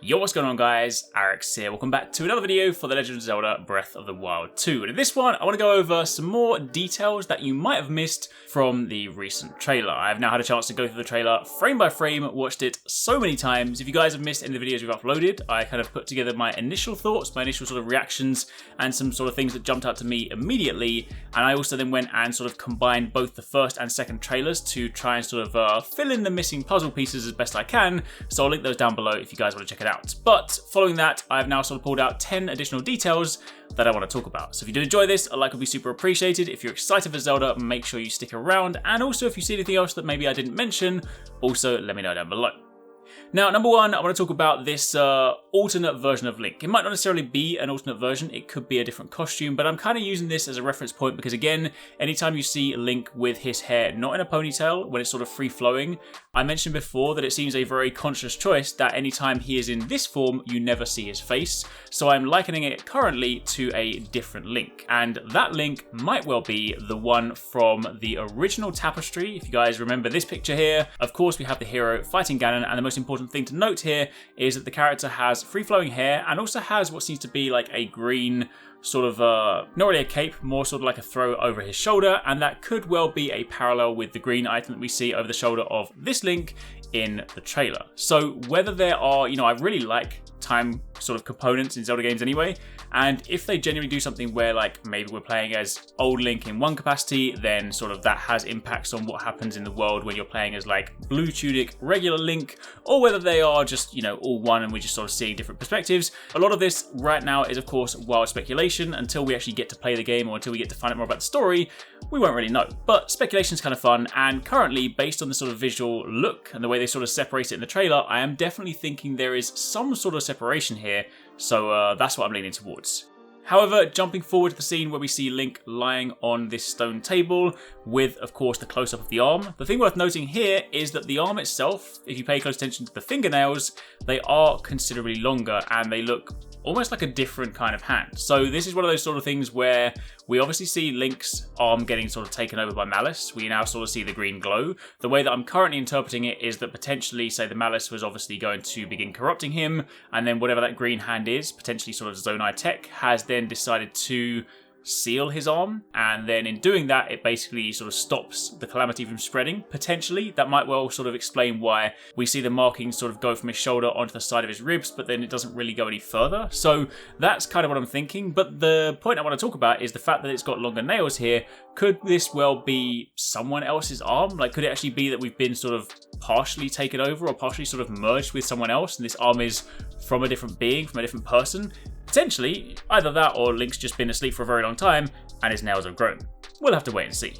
Yo, what's going on guys? HyperX here. Welcome back to another video for The Legend of Zelda Breath of the Wild 2. And in this one, I want to go over some more details that you might have missed from the recent trailer. I've now had a chance to go through the trailer frame by frame, watched it so many times. If you guys have missed any of the videos we've uploaded, I kind of put together my initial thoughts, my initial sort of reactions, and some sort of things that jumped out to me immediately. And I also then went and sort of combined both the first and second trailers to try and sort of fill in the missing puzzle pieces as best I can. So I'll link those down below if you guys want to check it out. But following that, I've now sort of pulled out 10 additional details that I want to talk about. So if you do enjoy this, a like would be super appreciated. If you're excited for Zelda, make sure you stick around. And also if you see anything else that maybe I didn't mention, also let me know down below. Now, number one, I want to talk about this alternate version of Link. It might not necessarily be an alternate version, it could be a different costume, but I'm kind of using this as a reference point because, again, anytime you see Link with his hair not in a ponytail, when it's sort of free-flowing, I mentioned before that it seems a very conscious choice that anytime he is in this form, you never see his face, so I'm likening it currently to a different Link, and that Link might well be the one from the original tapestry. If you guys remember this picture here, of course we have the hero fighting Ganon, and the most important thing to note here is that the character has free-flowing hair and also has what seems to be like a green sort of, not really a cape, more sort of like a throw over his shoulder, and that could well be a parallel with the green item that we see over the shoulder of this Link in the trailer. So whether there are, I really like time sort of components in Zelda games anyway, and if they genuinely do something where like maybe we're playing as old Link in one capacity, then sort of that has impacts on what happens in the world when you're playing as like blue tunic regular Link, or whether they are just all one and we're just sort of seeing different perspectives. A lot of this right now is of course wild speculation. Until we actually get to play the game or until we get to find out more about the story, we won't really know. But speculation is kind of fun, and currently based on the sort of visual look and the way they sort of separate it in the trailer, I am definitely thinking there is some sort of separation here, so that's what I'm leaning towards. However, jumping forward to the scene where we see Link lying on this stone table with, of course, the close-up of the arm. The thing worth noting here is that the arm itself, if you pay close attention to the fingernails, they are considerably longer and they look almost like a different kind of hand. So this is one of those sort of things where we obviously see Link's arm getting sort of taken over by Malice. We now sort of see the green glow. The way that I'm currently interpreting it is that potentially, say, the Malice was obviously going to begin corrupting him, and then whatever that green hand is, potentially sort of Zonai Tech, has then decided to seal his arm, and then in doing that it basically sort of stops the calamity from spreading. Potentially that might well sort of explain why we see the markings sort of go from his shoulder onto the side of his ribs, but then it doesn't really go any further. So that's kind of what I'm thinking, but the point I want to talk about is the fact that it's got longer nails here. Could this well be someone else's arm? Like, could it actually be that we've been sort of partially taken over or partially sort of merged with someone else, and this arm is from a different being, from a different person? Potentially, either that or Link's just been asleep for a very long time and his nails have grown. We'll have to wait and see.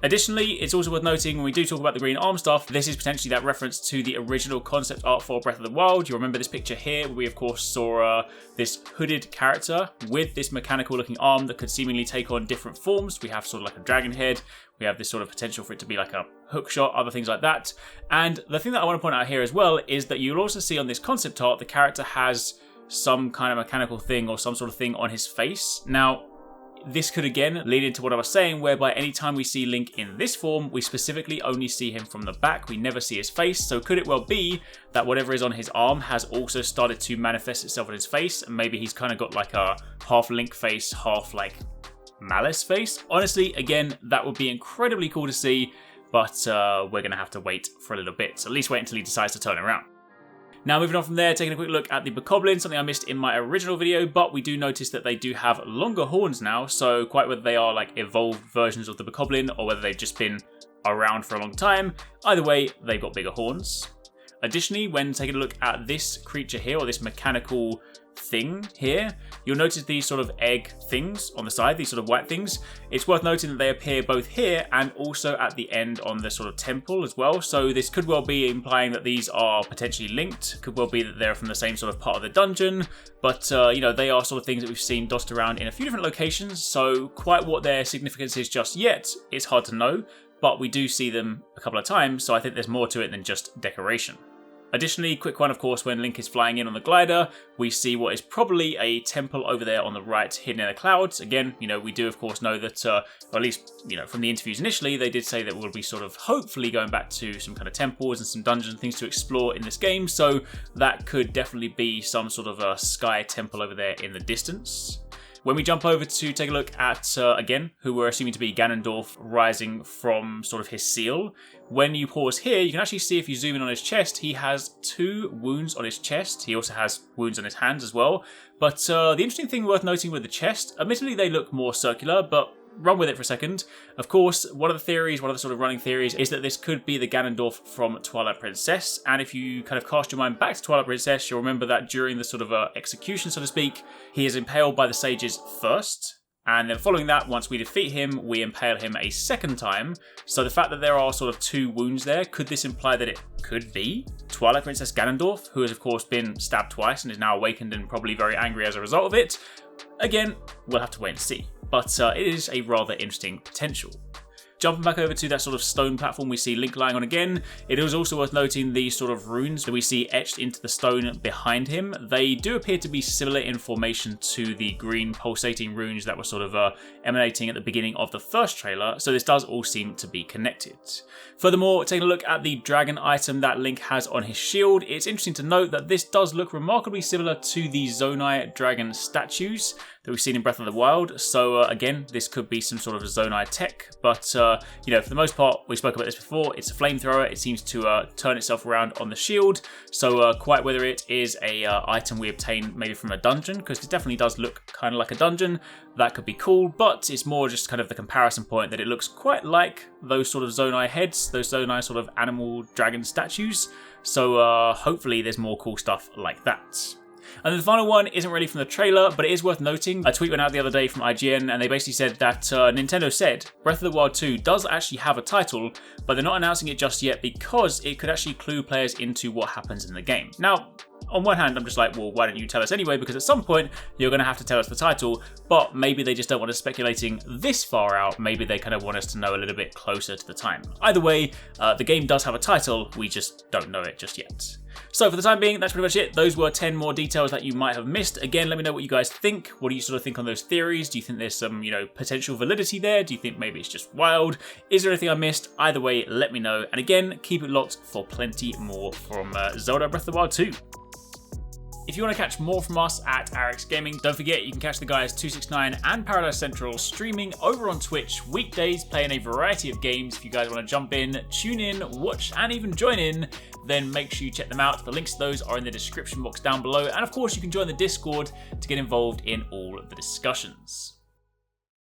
Additionally, it's also worth noting when we do talk about the green arm stuff, this is potentially that reference to the original concept art for Breath of the Wild. You remember this picture here where we of course saw this hooded character with this mechanical looking arm that could seemingly take on different forms. We have sort of like a dragon head, we have this sort of potential for it to be like a hook shot, other things like that. And the thing that I want to point out here as well is that you'll also see on this concept art, the character has some kind of mechanical thing or some sort of thing on his face. Now, this could again lead into what I was saying, whereby anytime we see Link in this form, we specifically only see him from the back, we never see his face. So could it well be that whatever is on his arm has also started to manifest itself on his face, and maybe he's kind of got like a half Link face, half like Malice face? Honestly, again, that would be incredibly cool to see, but we're gonna have to wait for a little bit. So at least wait until he decides to turn around. Now moving on from there, taking a quick look at the bokoblin, something I missed in my original video, but we do notice that they do have longer horns now, so quite whether they are like evolved versions of the bokoblin or whether they've just been around for a long time, either way, they've got bigger horns. Additionally, when taking a look at this creature here, or this mechanical thing here, you'll notice these sort of egg things on the side, these sort of white things. It's worth noting that they appear both here and also at the end on the sort of temple as well. So this could well be implying that these are potentially linked. Could well be that they're from the same sort of part of the dungeon. But, they are sort of things that we've seen dotted around in a few different locations. So quite what their significance is just yet, it's hard to know. But we do see them a couple of times, so I think there's more to it than just decoration. Additionally, quick one, of course, when Link is flying in on the glider, we see what is probably a temple over there on the right, hidden in the clouds. Again, we do, of course, know that, or at least, from the interviews initially, they did say that we'll be sort of hopefully going back to some kind of temples and some dungeons and things to explore in this game. So that could definitely be some sort of a sky temple over there in the distance. When we jump over to take a look at, again, who we're assuming to be Ganondorf rising from sort of his seal, when you pause here, you can actually see if you zoom in on his chest, he has 2 wounds on his chest. He also has wounds on his hands as well. But the interesting thing worth noting with the chest, admittedly they look more circular, but run with it for a second. Of course, one of the sort of running theories is that this could be the Ganondorf from Twilight Princess, and if you kind of cast your mind back to Twilight Princess, you'll remember that during the sort of execution, so to speak, he is impaled by the sages first, and then following that, once we defeat him, we impale him a second time. So the fact that there are sort of 2 wounds there, could this imply that it could be Twilight Princess Ganondorf, who has of course been stabbed twice and is now awakened and probably very angry as a result of it? Again, we'll have to wait and see. But it is a rather interesting potential. Jumping back over to that sort of stone platform we see Link lying on again, it is also worth noting the sort of runes that we see etched into the stone behind him. They do appear to be similar in formation to the green pulsating runes that were sort of emanating at the beginning of the first trailer, so this does all seem to be connected. Furthermore, taking a look at the dragon item that Link has on his shield, it's interesting to note that this does look remarkably similar to the Zonai dragon statues that we've seen in Breath of the Wild. So again, this could be some sort of Zonai tech, but for the most part, we spoke about this before, it's a flamethrower. It seems to turn itself around on the shield, so quite whether it is a item we obtain maybe from a dungeon, because it definitely does look kind of like a dungeon, that could be cool, but it's more just kind of the comparison point that it looks quite like those sort of Zonai heads, those Zonai sort of animal dragon statues, so hopefully there's more cool stuff like that. And then the final one isn't really from the trailer, but it is worth noting. A tweet went out the other day from IGN, and they basically said that Nintendo said Breath of the Wild 2 does actually have a title, but they're not announcing it just yet because it could actually clue players into what happens in the game. Now, on one hand, I'm just like, well, why don't you tell us anyway? Because at some point, you're going to have to tell us the title, but maybe they just don't want us speculating this far out. Maybe they kind of want us to know a little bit closer to the time. Either way, the game does have a title, we just don't know it just yet. So for the time being, that's pretty much it. Those were 10 more details that you might have missed. Again, let me know what you guys think. What do you sort of think on those theories? Do you think there's some, potential validity there? Do you think maybe it's just wild? Is there anything I missed? Either way, let me know. And again, keep it locked for plenty more from Zelda Breath of the Wild 2. If you want to catch more from us at HyperX Gaming, don't forget you can catch the guys TwoSixNine and Paradise Central streaming over on Twitch weekdays, playing a variety of games. If you guys want to jump in, tune in, watch, and even join in, then make sure you check them out. The links to those are in the description box down below, and of course you can join the Discord to get involved in all of the discussions.